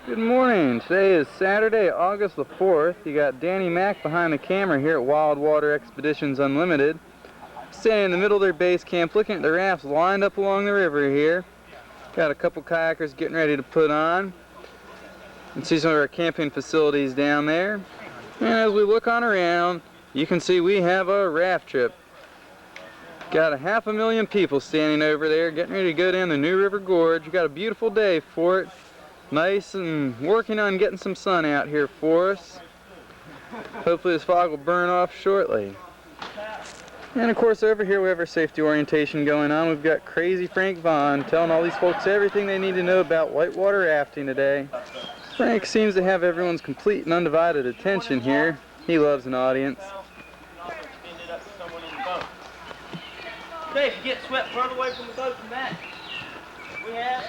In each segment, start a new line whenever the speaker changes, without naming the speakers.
Good morning. Today is Saturday, August the 4th. You got Danny Mac behind the camera here at Wildwater Expeditions Unlimited. Standing in the middle of their base camp looking at the rafts lined up along the river here. Got a couple kayakers getting ready to put on. You can see some of our camping facilities down there. And as we look on around, you can see we have a raft trip. Got 500,000 people standing over there getting ready to go down the New River Gorge. You got a beautiful day for it. Nice and working on getting some sun out here for us. Hopefully this fog will burn off shortly. And of course over here we have our safety orientation going on. We've got Crazy Frank Vaughn telling all these folks everything they need to know about whitewater rafting today. Frank seems to have everyone's complete and undivided attention here. He loves an audience.
Okay, if you get swept further away from the boat than that, we have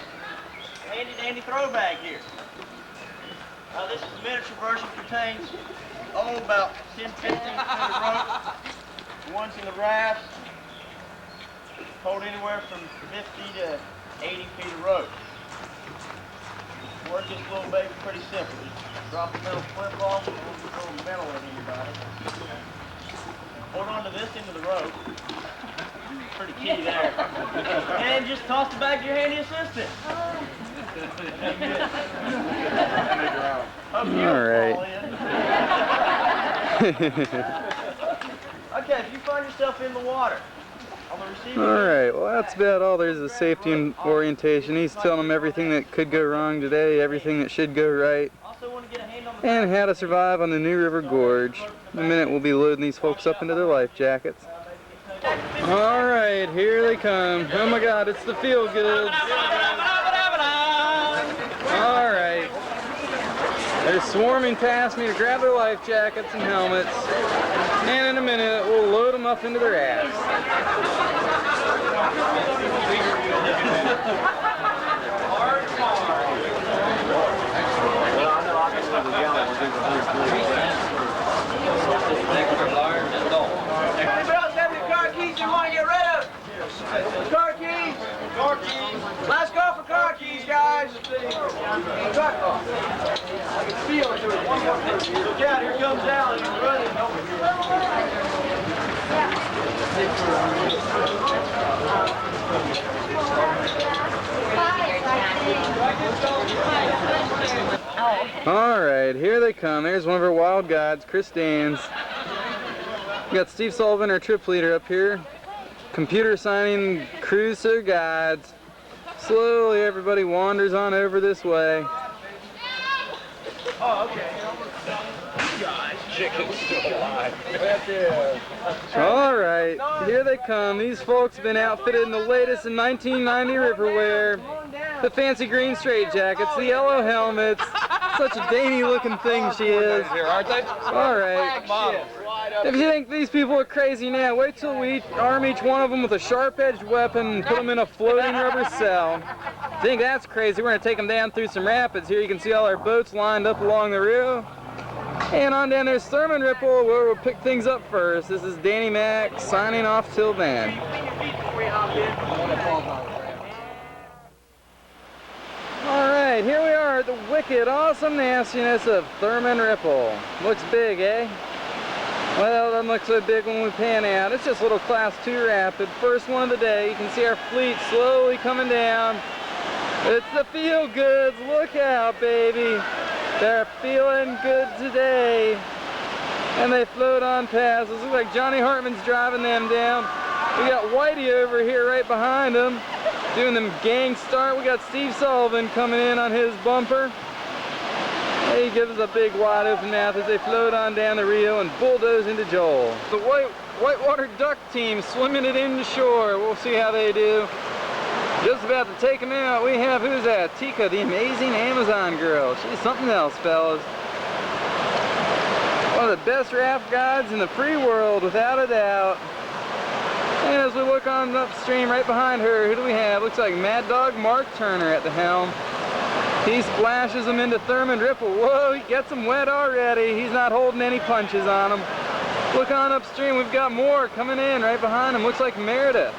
handy dandy throw bag here. This is a miniature version, contains about 10-15 feet of rope. The ones in the rafts hold anywhere from 50 to 80 feet of rope. Work this little baby pretty simple. Just drop a metal flip off and we'll throw metal at anybody. Hold on to this end of the rope. Pretty key there. And just toss the bag to your handy assistant.
All right.
Okay, if you find yourself in the water, on the receiving
All right, well that's about all there is to safety and orientation. He's telling them everything that could go wrong today, everything that should go right, and how to survive on the New River Gorge. In a minute we'll be loading these folks up into their life jackets. All right, here they come. Oh my God, it's the Feel Goods. All right. They're swarming past me to grab their life jackets and helmets. And in a minute, we'll load them up into their ass.
Car keys! Car keys! Last call for car keys, guys! I can feel it. Look out, here comes Alan. He's running.
All right, here they come. There's one of our wild guides, Chris Dans. We got Steve Sullivan, our trip leader, up here. Computer signing crews to their guides. Slowly everybody wanders on over this way.
Oh, okay.
Chicken's still alive.
All right, here they come. These folks have been outfitted in the latest in 1990 riverwear. The fancy green straitjackets, the yellow helmets. Such a dainty looking thing she is.
Aren't they?
All right. If you think these people are crazy now, wait till we arm each one of them with a sharp-edged weapon and put them in a floating rubber cell. If you think that's crazy, we're going to take them down through some rapids. Here you can see all our boats lined up along the river. And on down there's Thurman Ripple, where we'll pick things up first. This is Danny Mac signing off till then. All right, here we are at the wicked, awesome nastiness of Thurman Ripple. Looks big, eh? Well, it doesn't look so big when we pan out. It's just a little class 2 rapid, first one of the day. You can see our fleet slowly coming down. It's the Feel Goods. Look out, baby. They're feeling good today. And they float on past. It looks like Johnny Hartman's driving them down. We got Whitey over here right behind them, doing them gang start. We got Steve Sullivan coming in on his bumper. He gives a big wide open mouth as they float on down the Rio and bulldoze into Joel. The whitewater duck team swimming it into shore. We'll see how they do. Just about to take them out. We have, who's that? Tika, the amazing Amazon girl. She's something else, fellas. One of the best raft guides in the free world, without a doubt. And as we look on upstream right behind her, who do we have? Looks like Mad Dog Mark Turner at the helm. He splashes them into Thurman Ripple. Whoa, he gets them wet already. He's not holding any punches on them. Look on upstream, we've got more coming in right behind him. Looks like Meredith.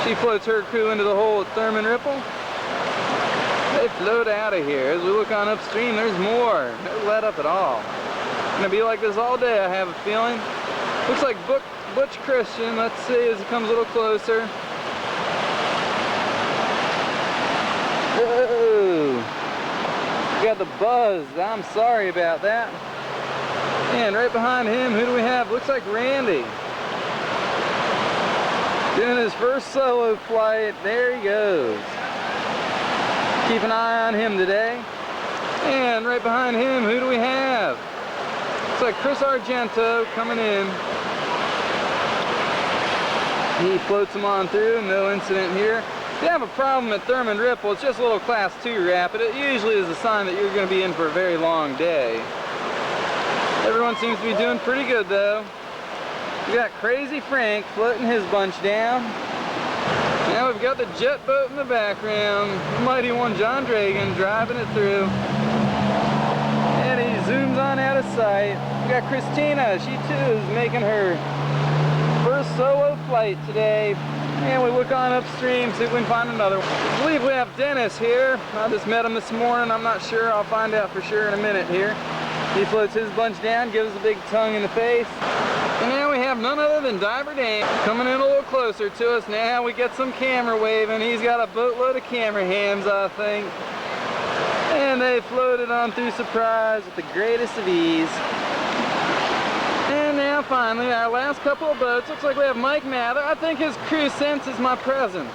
She floats her crew into the hole at Thurman Ripple. They float out of here. As we look on upstream, there's more. No let up at all. Gonna be like this all day, I have a feeling. Looks like Butch Christian. Let's see as it comes a little closer. Whoa! Got the buzz. I'm sorry about that. And right behind him, who do we have? Looks like Randy. Doing his first solo flight. There he goes. Keep an eye on him today. And right behind him, who do we have? Looks like Chris Argento coming in. He floats them on through, no incident here. If you have a problem at Thurman Ripple, it's just a little class 2 rapid. It usually is a sign that you're going to be in for a very long day. Everyone seems to be doing pretty good though. We got Crazy Frank floating his bunch down. Now we've got the jet boat in the background. The mighty one John Dragon driving it through. And he zooms on out of sight. We got Christina. She too is making her first solo flight today. And we look on upstream, see if we can find another one. I believe we have Dennis here. I just met him this morning. I'm not sure. I'll find out for sure in a minute here. He floats his bunch down, gives a big tongue in the face. And now we have none other than Diver Dan coming in a little closer to us. Now we get some camera waving. He's got a boatload of camera hams, I think. And they floated on through Surprise with the greatest of ease. And now finally, our last couple of boats. Looks like we have Mike Mather. I think his crew senses my presence.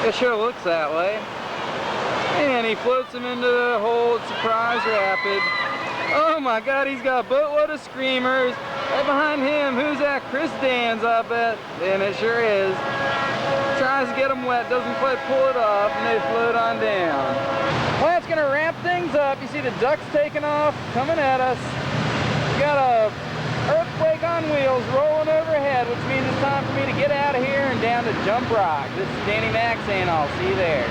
It sure looks that way. And he floats him into the hole at Surprise Rapid. Oh my God, he's got a boatload of screamers. Right behind him, who's that? Chris Dans, I bet. And it sure is. Tries to get them wet, doesn't quite pull it off, and they float on down. Well, that's gonna wrap things up. You see the ducks taking off, coming at us. We got a earthquake on wheels rolling overhead, which means it's time for me to get out of here and down to Jump Rock. This is Danny Mac saying I'll see you there.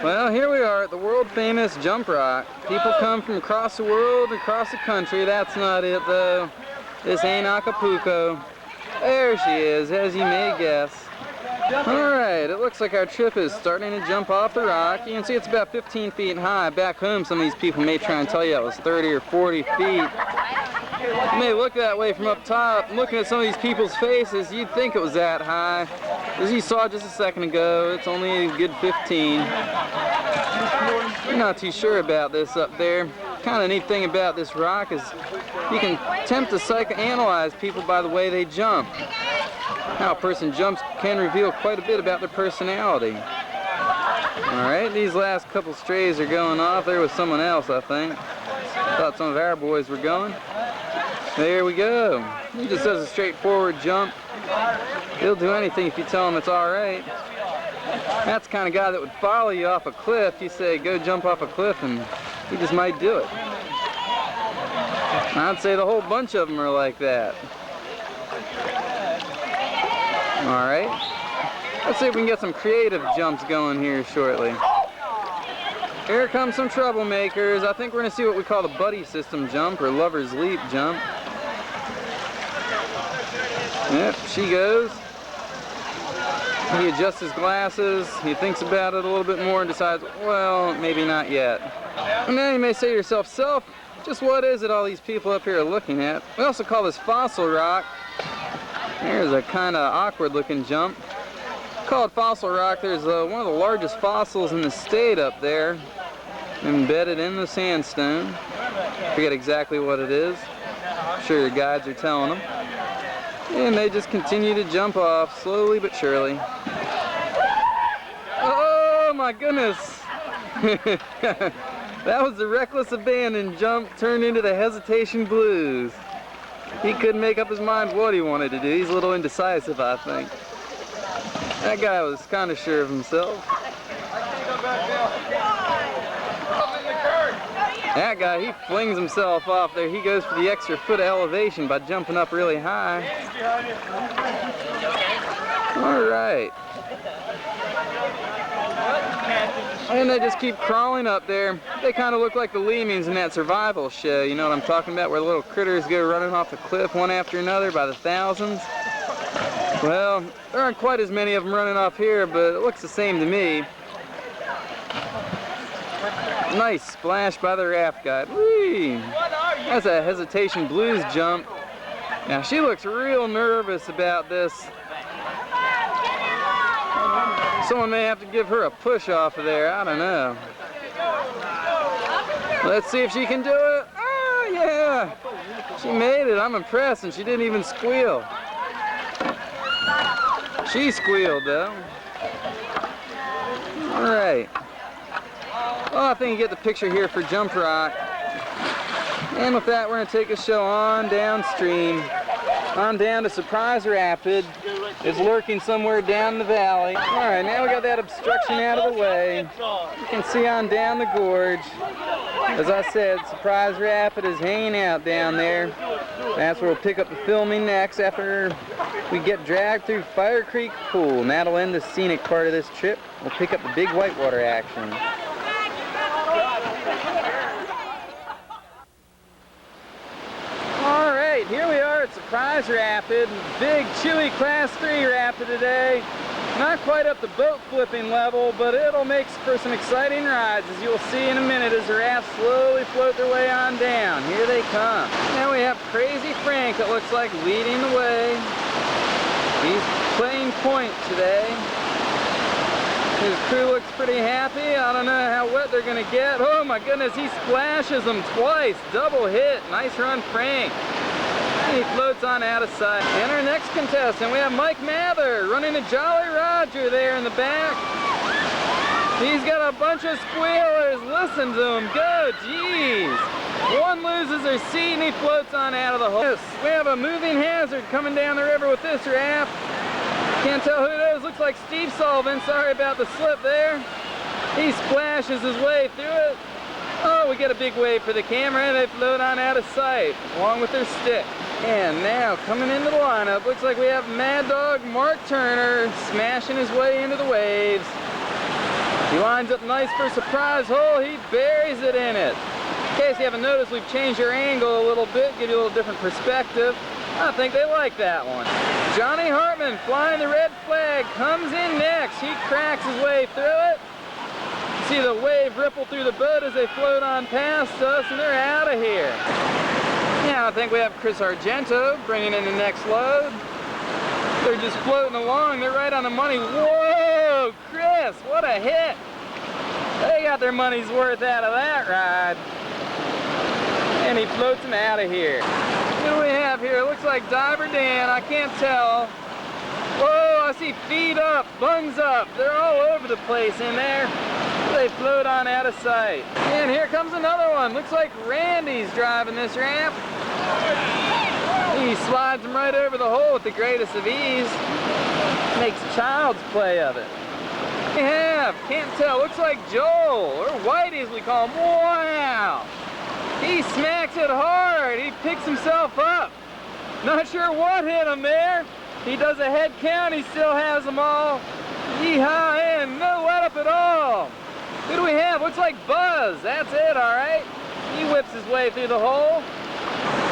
Well, here we are at the world-famous Jump Rock. People come from across the world, across the country. That's not it, though. This ain't Acapulco. There she is, as you may guess. Alright, it looks like our trip is starting to jump off the rock. You can see it's about 15 feet high. Back home, some of these people may try and tell you it was 30 or 40 feet. It may look that way from up top. Looking at some of these people's faces, you'd think it was that high. As you saw just a second ago, it's only a good 15. I'm not too sure about this up there. Kind of neat thing about this rock is you can attempt to psychoanalyze people by the way they jump. How a person jumps can reveal quite a bit about their personality. Alright, these last couple strays are going off. There was someone else, I think. Thought some of our boys were going. There we go. He just does a straightforward jump. He'll do anything if you tell him it's alright. That's the kind of guy that would follow you off a cliff. You say, go jump off a cliff, and he just might do it. I'd say the whole bunch of them are like that. Alright. Let's see if we can get some creative jumps going here shortly. Here come some troublemakers. I think we're going to see what we call the buddy system jump, or lover's leap jump. Yep, she goes. He adjusts his glasses, he thinks about it a little bit more and decides, well, maybe not yet. And then you may say to yourself, Self, just what is it all these people up here are looking at? We also call this fossil rock. There's a kind of awkward looking jump. Called fossil rock. There's one of the largest fossils in the state up there, embedded in the sandstone. Forget exactly what it is. I'm sure your guides are telling them. And they just continue to jump off, slowly but surely. Oh my goodness! That was the reckless abandon jump turned into the hesitation blues. He couldn't make up his mind what he wanted to do. He's a little indecisive, I think. That guy was kind of sure of himself. That guy, he flings himself off there. He goes for the extra foot of elevation by jumping up really high. All right. And they just keep crawling up there. They kind of look like the lemmings in that survival show. You know what I'm talking about? Where the little critters go running off the cliff one after another by the thousands. Well, there aren't quite as many of them running off here, but it looks the same to me. Nice splash by the raft guide. Whee! That's a hesitation blues jump. Now she looks real nervous about this. Someone may have to give her a push off of there. I don't know. Let's see if she can do it. Oh, yeah. She made it. I'm impressed, and she didn't even squeal. She squealed, though. All right. Well, I think you get the picture here for Jump Rock. And with that, we're going to take a show on downstream. On down to Surprise Rapid. It's lurking somewhere down the valley. All right, now we got that obstruction out of the way. You can see on down the gorge. As I said, Surprise Rapid is hanging out down there. That's where we'll pick up the filming next after we get dragged through Fire Creek Pool. And that'll end the scenic part of this trip. We'll pick up the big whitewater action. All right, here we are at Surprise Rapid. Big, chewy Class 3 rapid today. Not quite up to boat flipping level, but it'll make for some exciting rides, as you'll see in a minute as the rafts slowly float their way on down. Here they come. Now we have Crazy Frank, it looks like, leading the way. He's playing point today. His crew looks pretty happy. I don't know how wet they're going to get. Oh my goodness, he splashes them twice. Double hit. Nice run, Frank. And he floats on out of sight. And our next contestant, we have Mike Mather running a Jolly Roger there in the back. He's got a bunch of squealers. Listen to him go. Jeez. One loses their seat and he floats on out of the hole. We have a moving hazard coming down the river with this raft. Can't tell who it is. Looks like Steve Sullivan. Sorry about the slip there. He splashes his way through it. Oh, we get a big wave for the camera and they float on out of sight along with their stick. And now coming into the lineup, looks like we have Mad Dog Mark Turner smashing his way into the waves. He lines up nice for a surprise hole. He buries it in it. In case you haven't noticed, we've changed our angle a little bit, give you a little different perspective. I think they like that one. Johnny Hartman flying the red flag comes in next. He cracks his way through it. See the wave ripple through the boat as they float on past us, and they're out of here. Now I think we have Chris Argento bringing in the next load. They're just floating along. They're right on the money. Whoa, Chris, what a hit. They got their money's worth out of that ride. And he floats them out of here. What do we have here? It looks like Diver Dan. I can't tell. Whoa, I see feet up, buns up. They're all over the place in there. They float on out of sight. And here comes another one. Looks like Randy's driving this ramp. He slides them right over the hole with the greatest of ease. Makes child's play of it. We have, can't tell, looks like Joel, or Whitey as we call him. Wow! He smacks it hard. He picks himself up. Not sure what hit him there. He does a head count. He still has them all. Yeehaw, and no let up at all. Who do we have? Looks like Buzz. That's it, all right. He whips his way through the hole.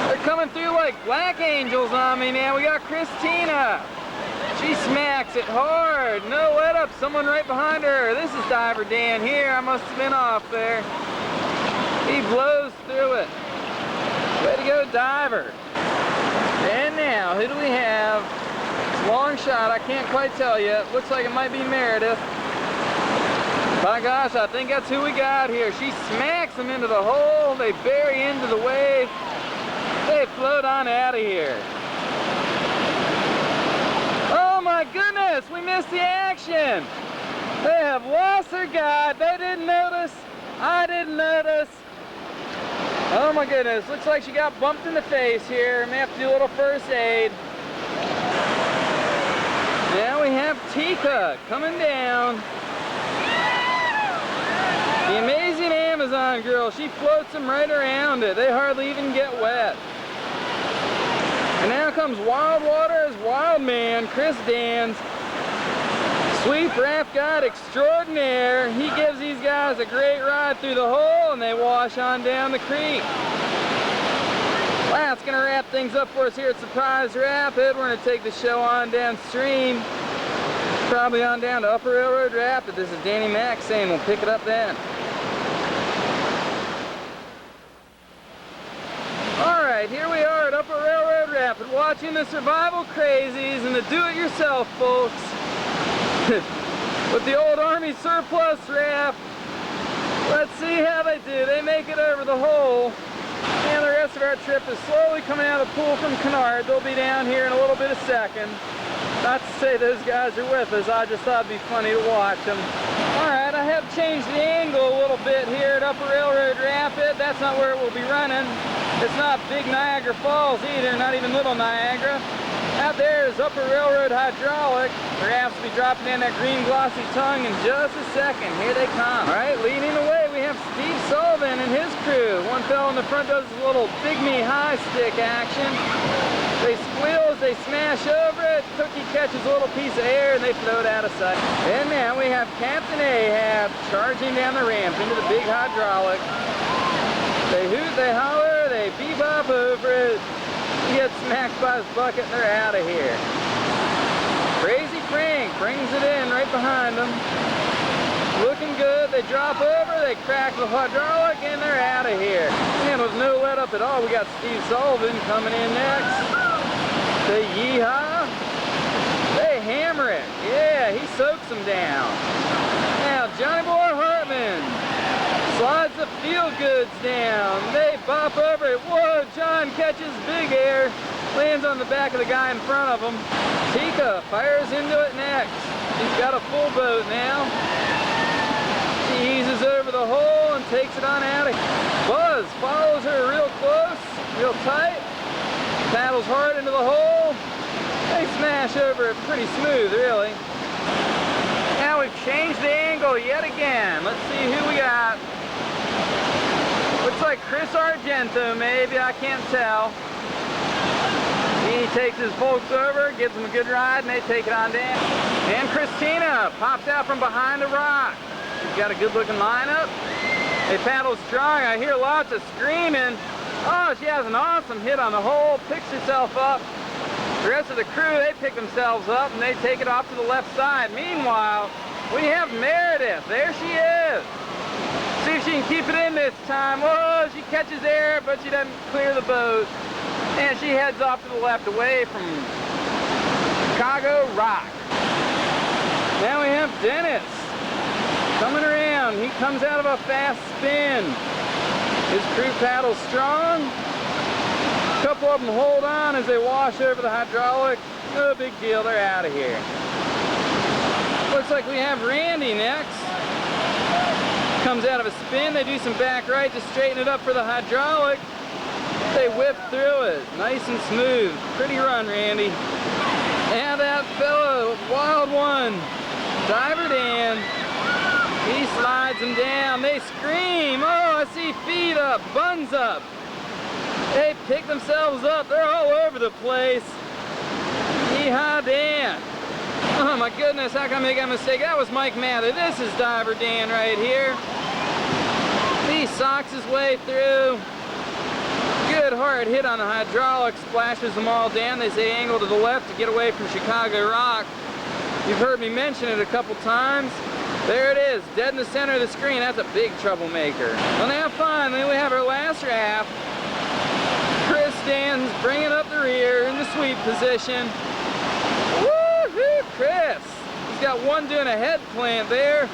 They're coming through like black angels on me now. We got Christina. She smacks it hard. No let up. Someone right behind her. This is Diver Dan here. I must have been off there. He blows through it. Way to go, Diver. And now, who do we have? Long shot, I can't quite tell yet. Looks like it might be Meredith. My gosh, I think that's who we got here. She smacks them into the hole. They bury into the wave. They float on out of here. Oh my goodness, we missed the action. They have lost their guide. They didn't notice. I didn't notice. Oh my goodness, looks like she got bumped in the face here. May have to do a little first aid. Now we have Tika coming down. The amazing Amazon girl, she floats them right around it. They hardly even get wet. And now comes Wildwater's Wild Man, Chris Dans. Sweep raft guide extraordinaire. He gives these guys a great ride through the hole and they wash on down the creek. Well, that's going to wrap things up for us here at Surprise Rapid. We're going to take the show on downstream, probably on down to Upper Railroad Rapid. This is Danny Mack saying we'll pick it up then. Alright, here we are at Upper Railroad Rapid, watching the survival crazies and the do-it-yourself folks with the old Army surplus raft. Let's see how they do. They make it over the hole. And the rest of our trip is slowly coming out of the pool from Kennard. They'll be down here in a little bit of a second. Not to say those guys are with us, I just thought it'd be funny to watch them. Alright, I have changed the angle a little bit here at Upper Railroad Rapid. That's not where it will be running. It's not Big Niagara Falls either, not even Little Niagara. Out there is Upper Railroad Hydraulic. The rafts will be dropping in that green glossy tongue in just a second. Here they come. Alright, leading the way we have Steve Sullivan and his crew. One fellow in the front does his little Big Me high stick action. They squeal as they smash over it. Cookie catches a little piece of air and they float out of sight. And now we have Captain Ahab charging down the ramp into the big hydraulic. They hoot, they holler, they bebop over it. He gets smacked by his bucket and they're out of here. Crazy Frank brings it in right behind them. Looking good, they drop over, they crack the hydraulic and they're out of here. And with no let up at all, we got Steve Sullivan coming in next. They yeehaw. They hammer it. Yeah, he soaks them down. Now Johnny Boy Hartman slides the field goods down. They bop over it. Whoa, John catches big air. Lands on the back of the guy in front of him. Tika fires into it next. He's got a full boat now. She eases over the hole and takes it on out of here. Buzz follows her real close, real tight. Paddles hard into the hole. They smash over it pretty smooth, really. Now we've changed the angle yet again. Let's see who we got. Looks like Chris Argento, maybe, I can't tell. He takes his folks over, gives them a good ride, and they take it on down. And Christina pops out from behind a rock. She's got a good-looking lineup. They paddle strong. I hear lots of screaming. Oh, she has an awesome hit on the hole, picks herself up. The rest of the crew, they pick themselves up, and they take it off to the left side. Meanwhile, we have Meredith. There she is. See if she can keep it in this time. Oh, she catches air, but she doesn't clear the boat. And she heads off to the left away from Chicago Rock. Now we have Dennis coming around. He comes out of a fast spin. His crew paddles strong. A couple of them hold on as they wash over the hydraulic. No big deal, they're out of here. Looks like we have Randy next. Comes out of a spin, they do some back right to straighten it up for the hydraulic. They whip through it, nice and smooth. Pretty run, Randy. And that fellow, wild one, Diver Dan. He slides them down. They scream. Oh, I see feet up, buns up. They pick themselves up. They're all over the place. Yeehaw, Dan. Oh my goodness, how can I make that mistake? That was Mike Mather. This is Diver Dan right here. He socks his way through. Good hard hit on the hydraulic, splashes them all down. They say angle to the left to get away from Chicago Rock. You've heard me mention it a couple times. There it is, dead in the center of the screen. That's a big troublemaker. Well, now finally we have our last raft. Chris stands bringing up the rear in the sweep position. Woo-hoo, Chris! He's got one doing a head plant there,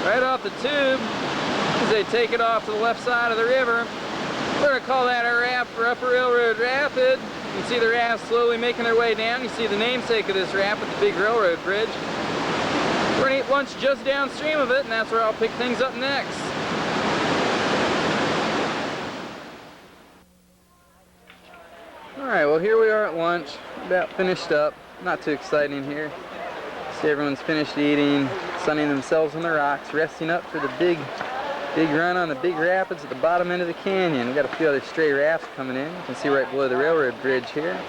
right off the tube, as they take it off to the left side of the river. We're going to call that our raft for Upper Railroad Rapid. You can see the rafts slowly making their way down. You see the namesake of this raft with the big railroad bridge. We're going to eat lunch just downstream of it, and that's where I'll pick things up next. Alright, well here we are at lunch, about finished up. Not too exciting here. See everyone's finished eating, sunning themselves on the rocks, resting up for the big run on the big rapids at the bottom end of the canyon. We've got a few other stray rafts coming in. You can see right below the railroad bridge here.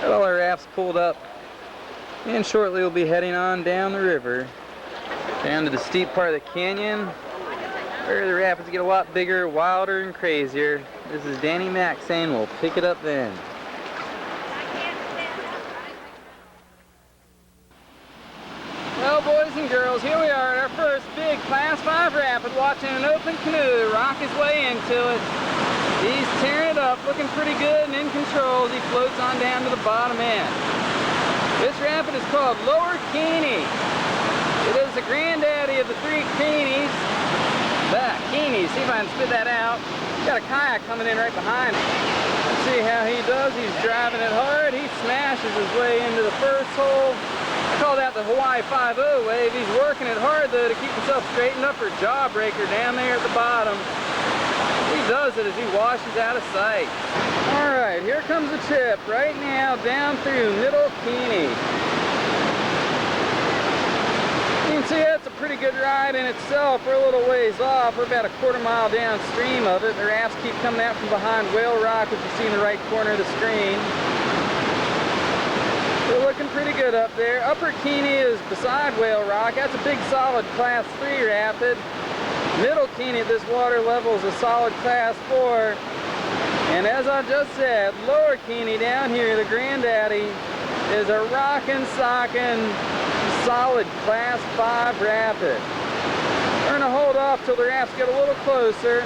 Got all our rafts pulled up, and shortly we'll be heading on down the river, down to the steep part of the canyon, where the rapids get a lot bigger, wilder, and crazier. This is Danny Mac saying we'll pick it up then. Well, boys and girls, here we are at our first big Class 5 rapid, watching an open canoe rock his way into it. He's tearing it up, looking pretty good and in control as he floats on down to the bottom end. This rapid is called Lower Keeney. It is the granddaddy of the three Keenies. Keenies, see if I can spit that out. Got a kayak coming in right behind him. Let's see how he does. He's driving it hard. He smashes his way into the first hole. I call that the Hawaii 5-0 wave. He's working it hard though to keep himself straightened up for jawbreaker down there at the bottom. He does it as he washes out of sight. Alright, here comes the trip right now down through Middle Keeney. You can see that's a pretty good ride in itself. We're a little ways off. We're about a quarter mile downstream of it. The rafts keep coming out from behind Whale Rock, which you see in the right corner of the screen. We're looking pretty good up there. Upper Keeney is beside Whale Rock. That's a big solid Class 3 rapid. Middle Keeney at this water level is a solid Class 4. And as I just said, Lower Keeney down here, the granddaddy, is a rockin', sockin', solid Class 5 rapid. We're gonna hold off till the rafts get a little closer.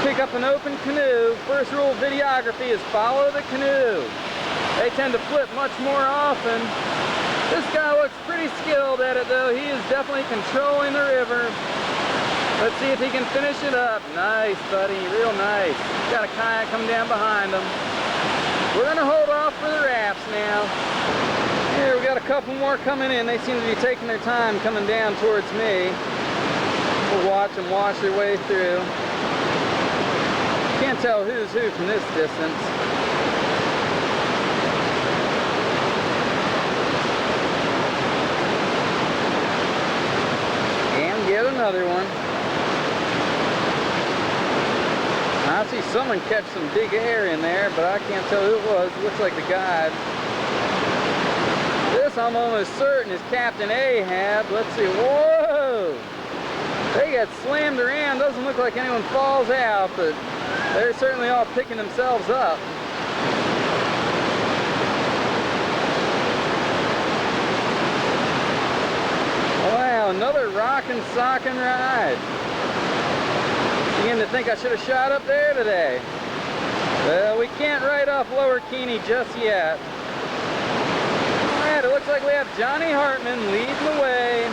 Pick up an open canoe. First rule of videography is follow the canoe. They tend to flip much more often. This guy looks pretty skilled at it though. He is definitely controlling the river. Let's see if he can finish it up. Nice, buddy, real nice. Got a kayak coming down behind him. We're gonna hold off for the rafts now. Here, we got a couple more coming in. They seem to be taking their time coming down towards me. We'll watch them wash their way through. Can't tell who's who from this distance. And get another one. I see someone catch some big air in there, but I can't tell who it was. It looks like the guide. This I'm almost certain is Captain Ahab. Let's see. Whoa! They got slammed around. Doesn't look like anyone falls out, but they're certainly all picking themselves up. Wow, another rockin' sockin' ride. Beginning to think I should have shot up there today. Well, we can't write off Lower Keeney just yet. Alright, it looks like we have Johnny Hartman leading the way.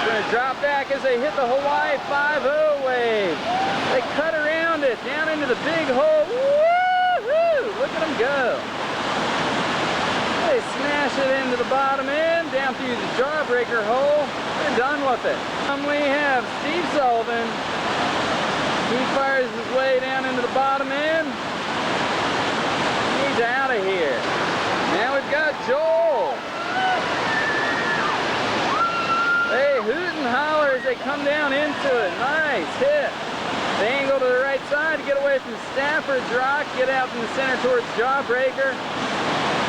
We're going to drop back as they hit the Hawaii 5-0 wave. They cut around it, down into the big hole. Woo-hoo! Look at them go. They smash it into the bottom end, down through the jawbreaker hole. They're done with it. We have Steve Sullivan. He fires his way down into the bottom end. He's out of here. Now we've got Joel. They hoot and holler as they come down into it. Nice hit. They angle to the right side to get away from Stafford's Rock, get out from the center towards Jawbreaker.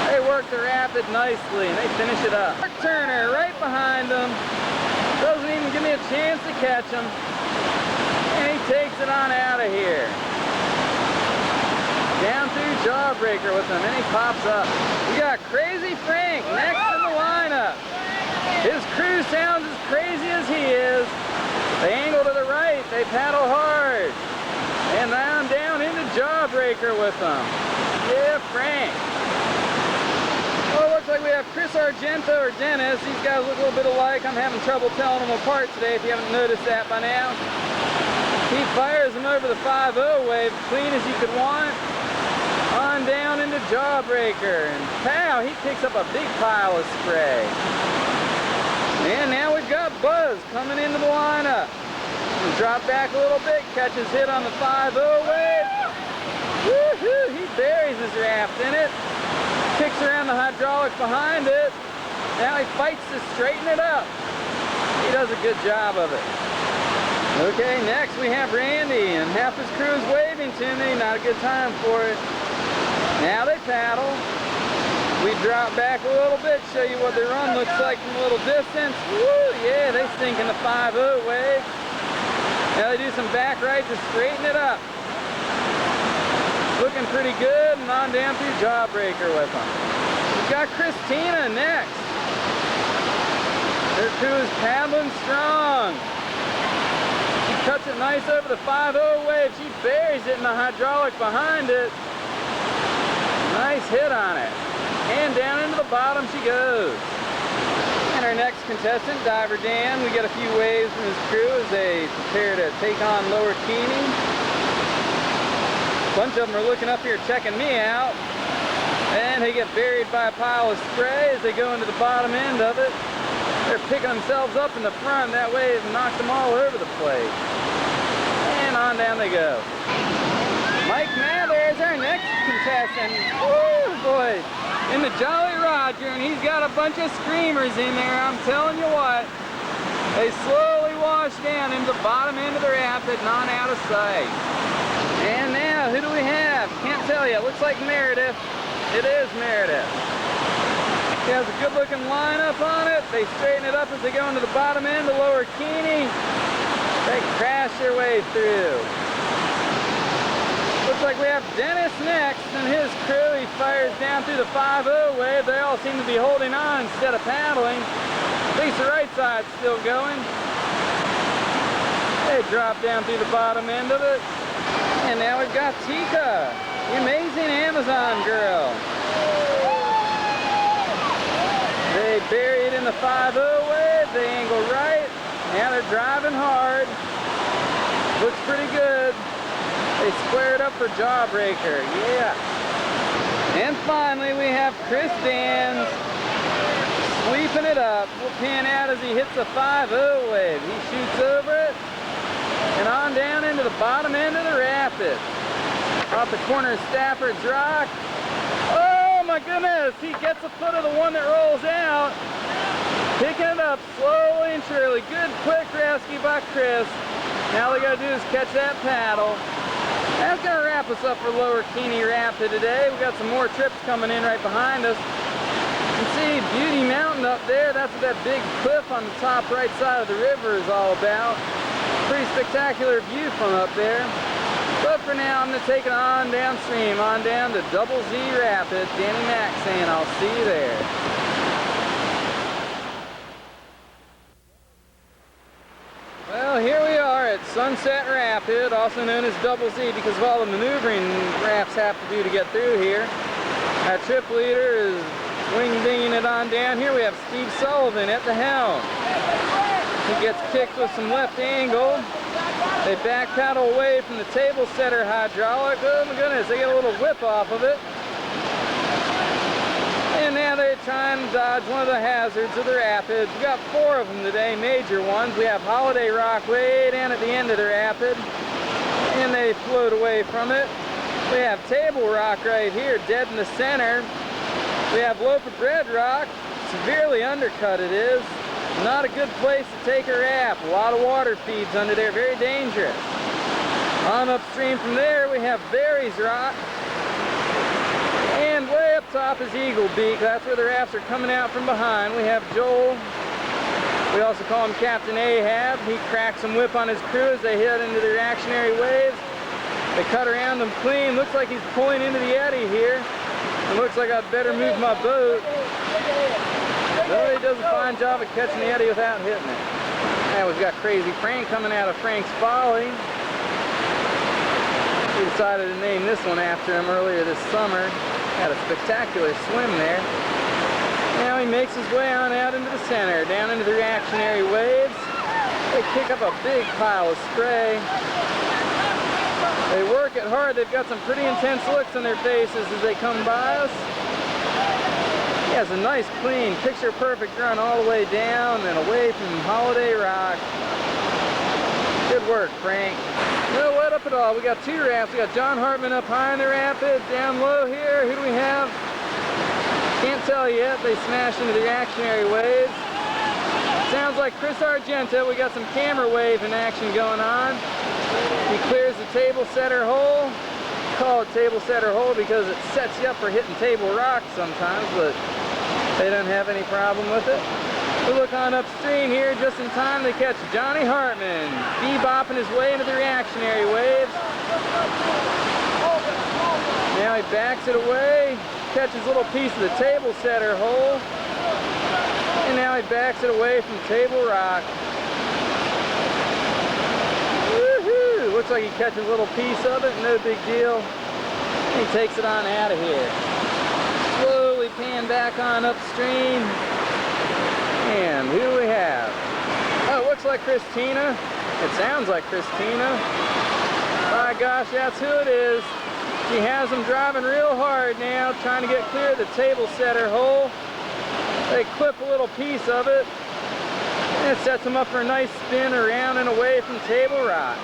They work the rapid nicely and they finish it up. Mark Turner right behind them. Doesn't even give me a chance to catch him. And he takes it on out of here. Down through Jawbreaker with him, and he pops up. We got Crazy Frank next in the lineup. His crew sounds as crazy as he is. They angle to the right, they paddle hard. And now I'm down into Jawbreaker with them. Yeah, Frank. Well, it looks like we have Chris Argento or Dennis. These guys look a little bit alike. I'm having trouble telling them apart today if you haven't noticed that by now. He fires them over the 5-0 wave, clean as you could want. On down into Jawbreaker, and pow, he picks up a big pile of spray. And now we've got Buzz coming into the lineup. Drop back a little bit, catches hit on the 5-0 wave. Woohoo! He buries his raft in it. Kicks around the hydraulics behind it. Now he fights to straighten it up. He does a good job of it. Okay, next we have Randy, and half his crew is waving to me. Not a good time for it. Now they paddle. We drop back a little bit, show you what their run looks like from a little distance. Woo, yeah, they sink in the 5-0 wave. Now they do some back right to straighten it up. looking pretty good, and on down through Jawbreaker with them. We've got Christina next. Her crew is paddling strong. She cuts it nice over the 5-0 wave. She buries it in the hydraulic behind it. Nice hit on it. And down into the bottom she goes. And our next contestant, Diver Dan, we get a few waves from his crew as they prepare to take on Lower Keeney. A bunch of them are looking up here checking me out. And they get buried by a pile of spray as they go into the bottom end of it. They're picking themselves up in the front, that way it knocks them all over the place. And on down they go. Mike Mather is our next contestant. Woo, boy. In the Jolly Roger, and he's got a bunch of screamers in there, I'm telling you what. They slowly wash down into the bottom end of the rapid and on out of sight. And now, who do we have? Can't tell you. It looks like Meredith. It is Meredith. He has a good looking lineup on it. They straighten it up as they go into the bottom end of Lower Keeney. They crash their way through. Looks like we have Dennis next, and his crew, he fires down through the 5-0 wave. They all seem to be holding on instead of paddling. At least the right side's still going. They drop down through the bottom end of it. And now we've got Tika, the amazing Amazon girl. They bury it in the 5-0 wave. They angle right. Now they're driving hard. Looks pretty good. They square it up for Jawbreaker, yeah. And finally we have Chris Dans sweeping it up. We'll pan out as he hits the 5-0 wave. He shoots over it and on down into the bottom end of the rapid. Off the corner of Stafford's Rock. Oh my goodness, he gets a foot of the one that rolls out. Picking it up slowly and surely. Good quick rescue by Chris. Now all they gotta do is catch that paddle. That's going to wrap us up for Lower Keeney Rapid today. We've got some more trips coming in right behind us. You can see Beauty Mountain up there. That's what that big cliff on the top right side of the river is all about. Pretty spectacular view from up there. But for now, I'm going to take it on downstream, on down to Double Z Rapid. Danny Mac saying I'll see you there. Well, here we are at Sunset Rapid, also known as Double Z, because of all the maneuvering rafts have to do to get through here. Our trip leader is wing-dinging it on down here. We have Steve Sullivan at the helm. He gets kicked with some left angle. They back paddle away from the table setter hydraulic. Oh my goodness, they get a little whip off of it. And now they're trying to dodge one of the hazards of the rapids. We've got 4 of them today, major ones. We have Holiday Rock way down at the end of the rapid, and they float away from it. We have Table Rock right here, dead in the center. We have Loaf of Bread Rock, severely undercut it is. Not a good place to take a raft. A lot of water feeds under there, very dangerous. On upstream from there, we have Berries Rock. And way up top is Eagle Beak. That's where the rafts are coming out from behind. We have Joel. We also call him Captain Ahab. He cracks some whip on his crew as they head into the reactionary waves. They cut around them clean. Looks like he's pulling into the eddy here. It looks like I'd better move my boat. Though he does a fine job of catching the eddy without hitting it. Now we've got Crazy Frank coming out of Frank's Folly. We decided to name this one after him earlier this summer. Had a spectacular swim there. Now he makes his way on out into the center, down into the reactionary waves. They kick up a big pile of spray. They work it hard. They've got some pretty intense looks on their faces as they come by us. He has a nice, clean, picture-perfect run all the way down and away from Holiday Rock. Good work, Frank. No let up at all. We got 2 rafts. We got John Hartman up high in the rapid. Down low here, who do we have? Can't tell yet. They smashed into the reactionary waves. Sounds like Chris Argento. We got some camera wave in action going on. He clears the table setter hole. Call it table setter hole because it sets you up for hitting table rocks sometimes, but they don't have any problem with it. We look on upstream here just in time to catch Johnny Hartman bebopping his way into the reactionary waves. Now he backs it away, catches a little piece of the table setter hole, and now he backs it away from Table Rock. Woohoo! Looks like he catches a little piece of it, no big deal. And he takes it on out of here. Slowly pan back on upstream. And who do we have? Oh, it looks like Christina. It sounds like Christina. My gosh, that's who it is. She has them driving real hard now, trying to get clear of the table setter hole. They clip a little piece of it, and it sets them up for a nice spin around and away from Table Rock.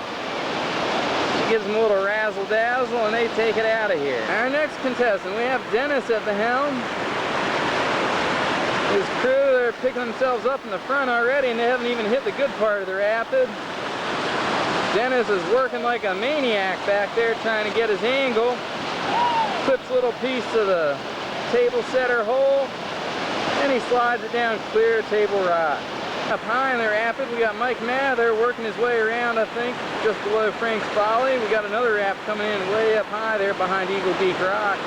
She gives them a little razzle-dazzle, and they take it out of here. Our next contestant, we have Dennis at the helm. His crew, they're picking themselves up in the front already, and they haven't even hit the good part of the rapid. Dennis is working like a maniac back there trying to get his angle. Clips a little piece of the table setter hole, and he slides it down clear of Table Rock. Up high in the rapid, we got Mike Mather working his way around, I think, just below Frank's Folly. We got another rapid coming in way up high there behind Eagle Beak Rock.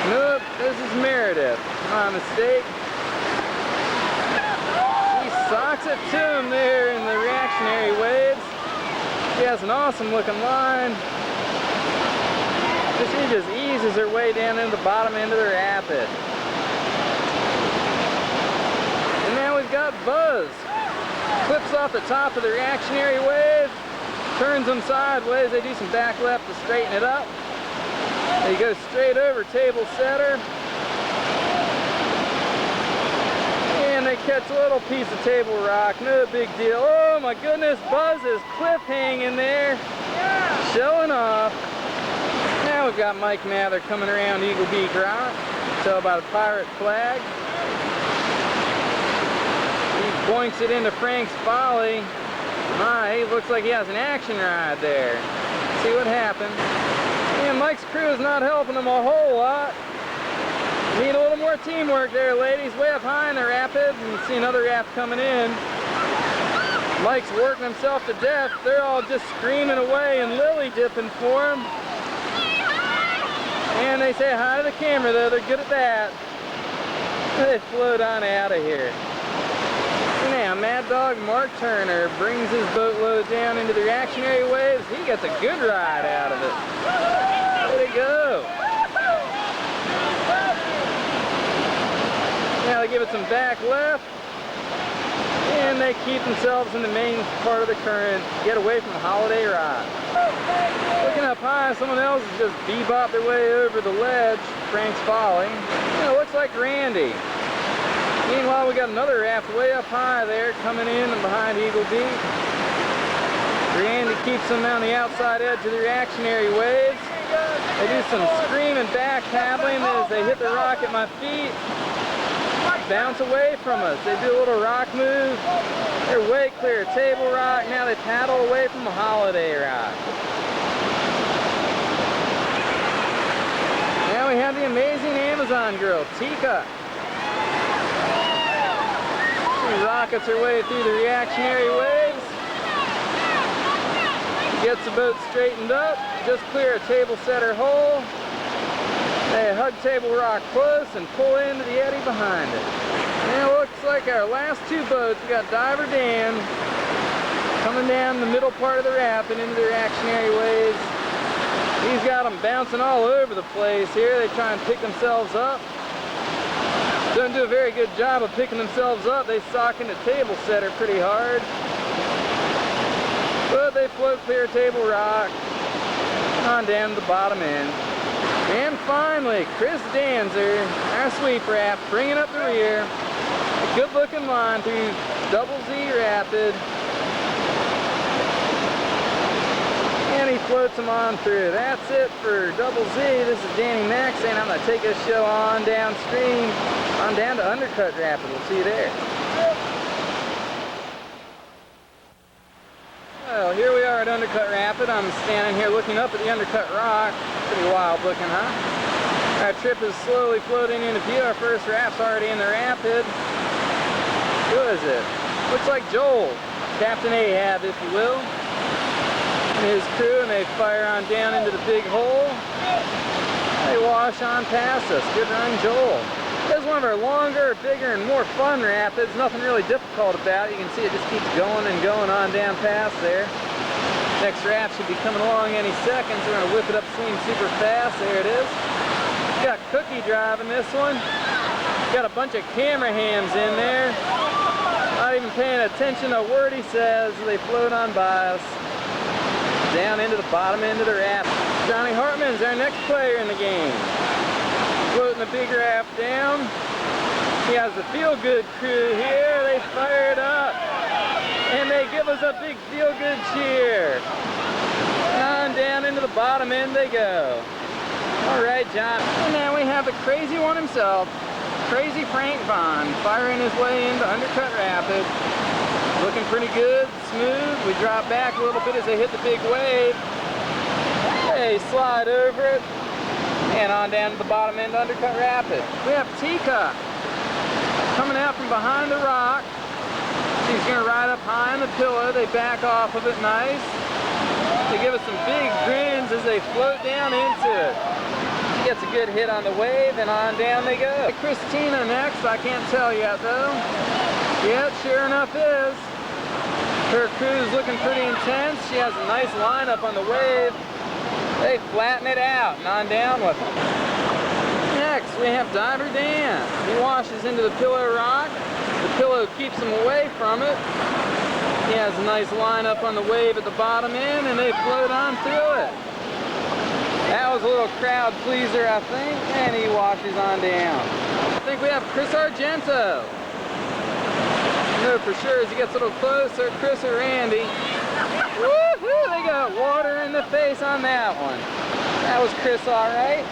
Nope, this is Meredith. My mistake. Socks it to him there in the reactionary waves. She has an awesome looking line. She just eases her way down into the bottom end of the rapid. And now we've got Buzz. Clips off the top of the reactionary wave, turns them sideways. They do some back left to straighten it up. They go straight over table setter. And they catch a little piece of Table Rock, no big deal. Oh my goodness, Buzz is cliff hanging there, showing off. Now we've got Mike Mather coming around Eagle Beak Rock. Tell about a pirate flag. He boinks it into Frank's Folly. My, he looks like he has an action ride there. Let's see what happens. And Mike's crew is not helping him a whole lot. Need a little more teamwork there, ladies. Way up high in the rapid. You can see another raft coming in. Mike's working himself to death. They're all just screaming away and lily dipping for him. And they say hi to the camera, though. They're good at that. They float on out of here. Now, Mad Dog Mark Turner brings his boatload down into the reactionary waves. He gets a good ride out of it. Way to go. Now they give it some back left, and they keep themselves in the main part of the current, get away from Holiday Rock. Looking up high, someone else has just bebopped their way over the ledge, Frank's Folly. It looks like Randy. Meanwhile, we got another raft way up high there, coming in and behind Eagle Beak. Randy keeps them on the outside edge of the reactionary waves. They do some screaming back paddling as they hit the rock at my feet. Bounce away from us. They do a little rock move. They're way clear of Table Rock. Now they paddle away from Holiday Rock. Now we have the amazing Amazon girl, Tika. She rockets her way through the reactionary waves. Gets the boat straightened up, just clear of table setter hole. They hug Table Rock close and pull into the eddy behind it. And it looks like our last two boats, we got Diver Dan coming down the middle part of the rapid into the reactionary waves. He's got them bouncing all over the place here. They try and pick themselves up. Don't do a very good job of picking themselves up. They sock into table setter pretty hard. But they float clear Table Rock on down to the bottom end. And finally, Chris Danzer, our sweep raft, bringing up the rear. A good looking line through Double Z Rapid. And he floats them on through. That's it for Double Z. This is Danny Mack saying I'm going to take this show on downstream, on down to Undercut Rapid. We'll see you there. Well, here we are at Undercut Rapid. I'm standing here looking up at the Undercut Rock. Pretty wild looking, huh? Our trip is slowly floating into view. Our first raft's already in the rapid. Who is it? Looks like Joel. Captain Ahab, if you will. and his crew, and they fire on down into the big hole. They wash on past us. Good run, Joel. This is one of our longer, bigger, and more fun rapids. Nothing really difficult about it. You can see it just keeps going and going on down past there. Next raft should be coming along any second, so we're going to whip it upstream super fast. There it is. Got Cookie driving this one. Got a bunch of camera hams in there. Not even paying attention to a word he says. They float on by us. Down into the bottom end of the raft. Johnny Hartman's our next player in the game. Floating the big raft down. He has the feel-good crew here. They fire it up. And they give us a big feel-good cheer. On down into the bottom end they go. All right, John. And now we have the crazy one himself, Crazy Frank Vaughn, firing his way into Undercut Rapid. Looking pretty good, smooth. We drop back a little bit as they hit the big wave. They slide over it and on down to the bottom end Undercut Rapid. We have Tika coming out from behind the rock. She's going to ride up high on the pillow. They back off of it nice. They give us some big grins as they float down into it. She gets a good hit on the wave and on down they go. Christina next. I can't tell yet though. Yep, sure enough is. Her crew's looking pretty intense. She has a nice lineup on the wave. They flatten it out and on down with them. Next, we have Diver Dan. He washes into the pillow rock. The pillow keeps him away from it. He has a nice lineup on the wave at the bottom end, and they float on through it. That was a little crowd pleaser, I think, and he washes on down. I think we have Chris Argento. No, for sure, as he gets a little closer, Chris or Randy. Woohoo! They got water in the face on that one. That was Chris, all right.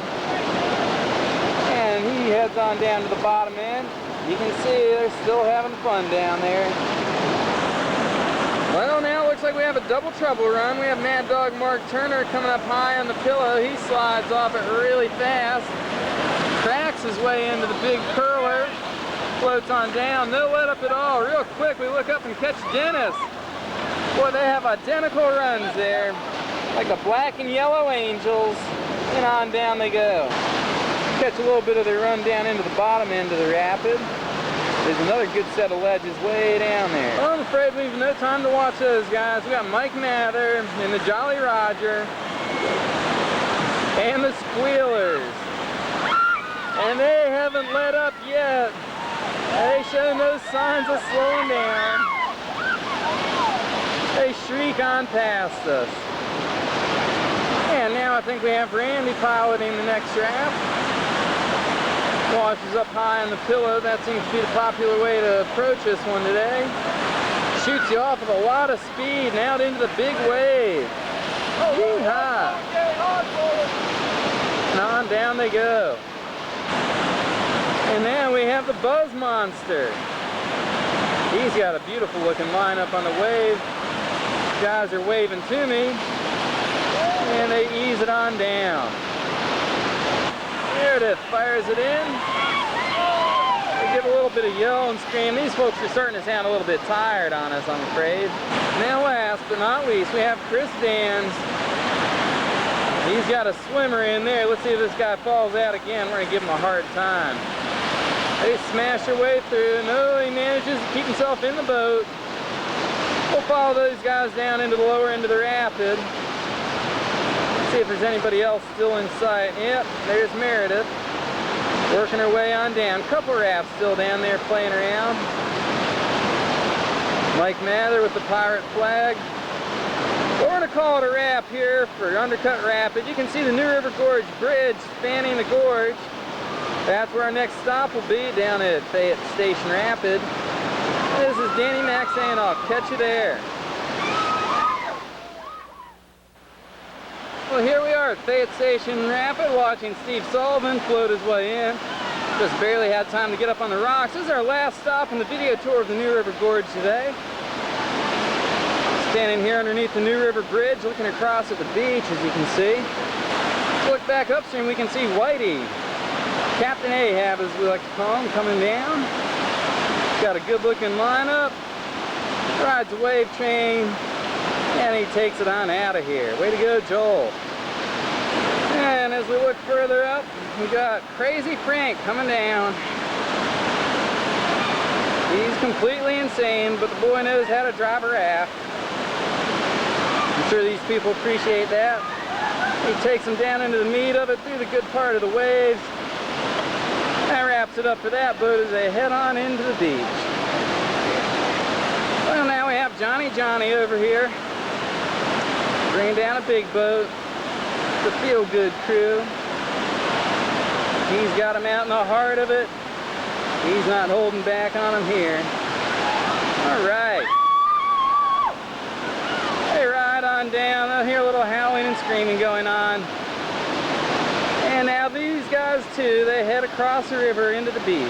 And he heads on down to the bottom end. You can see they're still having fun down there. Well, now it looks like we have a double trouble run. We have Mad Dog Mark Turner coming up high on the pillow. He slides off it really fast. Cracks his way into the big curler. Floats on down, no let up at all. Real quick, we look up and catch Dennis. Boy, they have identical runs there, like the black and yellow angels, and on down they go. Catch a little bit of their run down into the bottom end of the rapid. There's another good set of ledges way down there. Well, I'm afraid we've no time to watch those guys. We got Mike Mather and the Jolly Roger and the Squealers, and they haven't let up yet. They show no signs of slowing down. They shriek on past us. And now I think we have Randy piloting the next raft. Washes up high on the pillow. That seems to be the popular way to approach this one today. Shoots you off with a lot of speed and out into the big wave. Yee-haw. And on down they go. And then we have the Buzz Monster. He's got a beautiful looking lineup on the wave. Guys are waving to me. And they ease it on down. There it is, fires it in. They give a little bit of yell and scream. These folks are starting to sound a little bit tired on us, I'm afraid. Now last but not least, we have Chris Dans. He's got a swimmer in there. Let's see if this guy falls out again. We're gonna give him a hard time. They smash their way through. No, he manages to keep himself in the boat. We'll follow those guys down into the lower end of the rapid. See if there's anybody else still in sight. Yep, there's Meredith. Working her way on down. Couple rafts still down there playing around. Mike Mather with the pirate flag. We're going to call it a wrap here for Undercut Rapid. You can see the New River Gorge Bridge spanning the gorge. That's where our next stop will be, down at Fayette Station Rapid. This is Danny Mac saying I'll catch you there. Well, here we are at Fayette Station Rapid, watching Steve Sullivan float his way in. Just barely had time to get up on the rocks. This is our last stop in the video tour of the New River Gorge today. Standing here underneath the New River Bridge, looking across at the beach, as you can see. Let's look back upstream, we can see Whitey, Captain Ahab, as we like to call him, coming down. Got a good looking lineup. Rides a wave train And he takes it on out of here. Way to go, Joel. And as we look further up, we got Crazy Frank coming down. He's completely insane, but the boy knows how to drive a raft. I'm sure these people appreciate that. He takes them down into the meat of it, through the good part of the waves. That wraps it up for that boat as they head on into the beach. Well, now we have Johnny over here, bringing down a big boat, the feel-good crew. He's got him out in the heart of it. He's not holding back on him here. All right. They ride on down. They'll hear a little howling and screaming going on. And now these guys too, they head across the river into the beach.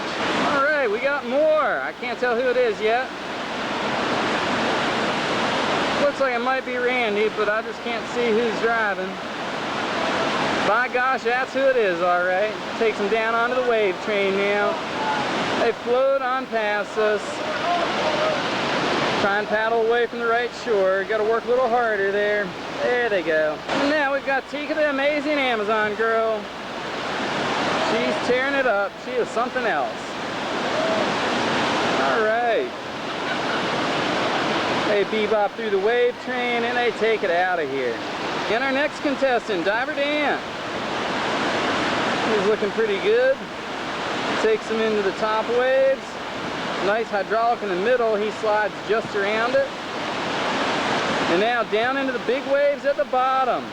All right, we got more. I can't tell who it is yet. Looks like it might be Randy, but I just can't see who's driving. By gosh, that's who it is, all right. Takes them down onto the wave train now. They float on past us. Try and paddle away from the right shore. Got to work a little harder there. There they go. And now we've got Tika, the amazing Amazon girl. She's tearing it up. She is something else. All right. They bebop through the wave train and they take it out of here. And our next contestant, Diver Dan. He's looking pretty good. Takes them into the top waves. Nice hydraulic in the middle. He slides just around it. And now down into the big waves at the bottom.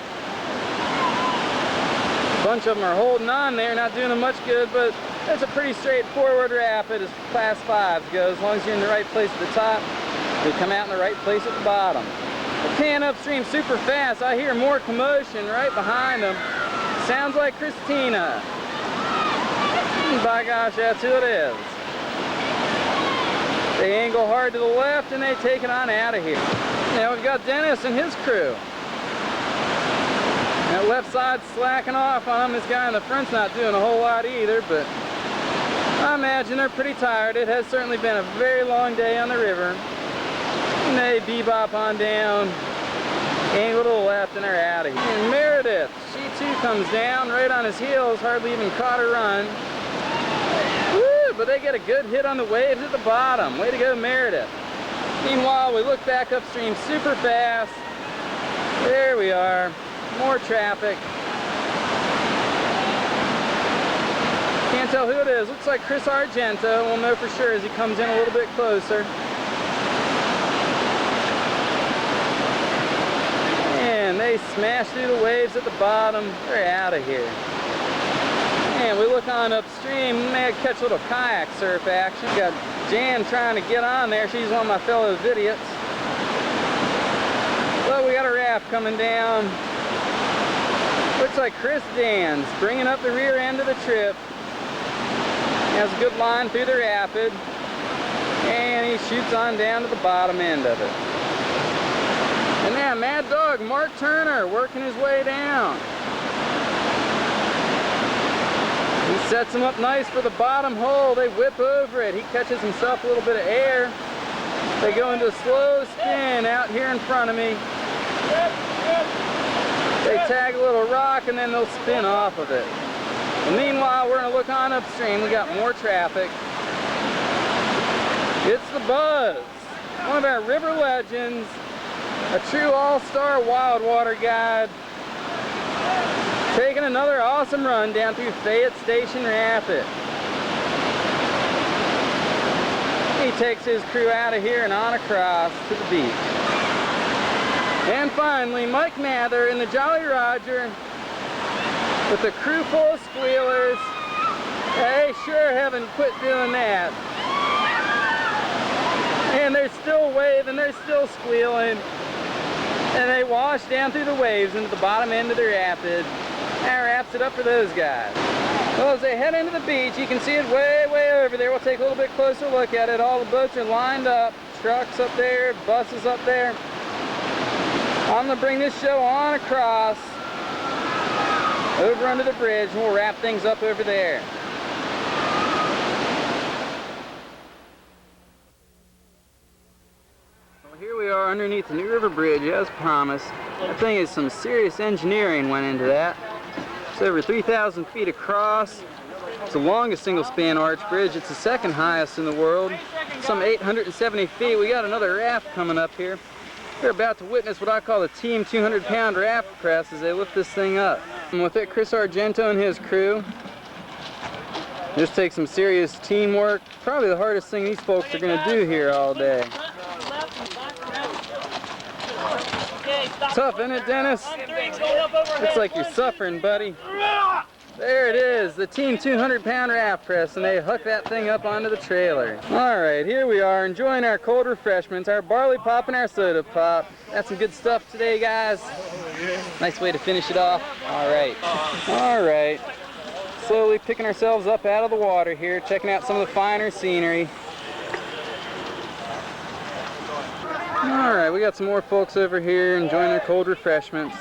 A bunch of them are holding on there, not doing them much good, but it's a pretty straightforward rapid as class 5s go. As long as you're in the right place at the top, they come out in the right place at the bottom. They're panning upstream super fast. I hear more commotion right behind them. Sounds like Christina. By gosh, that's who it is. They angle hard to the left and they take it on out of here. Now we've got Dennis and his crew. That left side's slacking off on him. This guy in the front's not doing a whole lot either, but I imagine they're pretty tired. It has certainly been a very long day on the river. And they bebop on down, angle to the left, and they're out of here. And Meredith, she too comes down right on his heels, hardly even caught her run. But they get a good hit on the waves at the bottom. Way to go, Meredith. Meanwhile, we look back upstream super fast. There we are. More traffic. Can't tell who it is. Looks like Chris Argento. We'll know for sure as he comes in a little bit closer. And they smash through the waves at the bottom. They're out of here. And we look on upstream, may catch a little kayak surf action. Got Jan trying to get on there. She's one of my fellow idiots. Well, we got a raft coming down. Looks like Chris Dan's bringing up the rear end of the trip. Has a good line through the rapid. And he shoots on down to the bottom end of it. And now Mad Dog Mark Turner working his way down. He sets him up nice for the bottom hole. They whip over it. He catches himself a little bit of air. They go into a slow spin out here in front of me. They tag a little rock and then they'll spin off of it. And meanwhile, we're going to look on upstream. We got more traffic. It's the Buzz, one of our river legends, a true all-star Wildwater guide. Taking another awesome run down through Fayette Station Rapid. He takes his crew out of here and on across to the beach. And finally, Mike Mather in the Jolly Roger with a crew full of squealers. They sure haven't quit doing that. And they're still waving, they're still squealing. And they wash down through the waves into the bottom end of the rapid. That wraps it up for those guys. Well, as they head into the beach, you can see it way over there. We'll take a little bit closer look at it. All the boats are lined up. Trucks up there, buses up there. I'm going to bring this show on across, over under the bridge, and we'll wrap things up over there. Well, here we are underneath the New River Bridge as promised. That thing is some serious engineering went into that. It's over 3,000 feet across. It's the longest single-span arch bridge. It's the second highest in the world. Some 870 feet. We got another raft coming up here. We're about to witness what I call the Team 200-pound raft press as they lift this thing up. And with it, Chris Argento and his crew. This takes some serious teamwork. Probably the hardest thing these folks are going to do here all day. Tough, isn't it, Dennis? Looks like you're suffering, buddy. There it is, the Team 200-pound raft press, and they hook that thing up onto the trailer. All right, here we are enjoying our cold refreshments, our barley pop and our soda pop. That's some good stuff today, guys. Nice way to finish it off. All right. All right. Slowly picking ourselves up out of the water here, checking out some of the finer scenery. All right, we got some more folks over here enjoying their cold refreshments.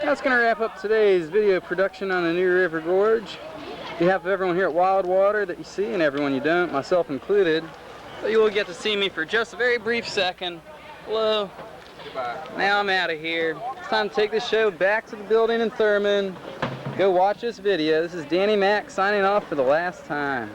That's going to wrap up today's video production on the New River Gorge. On behalf of everyone here at Wildwater that you see, and everyone you don't, myself included, but you will get to see me for just a very brief second. Hello. Goodbye. Now I'm out of here. It's time to take this show back to the building in Thurman. Go watch this video. This is Danny Mac signing off for the last time.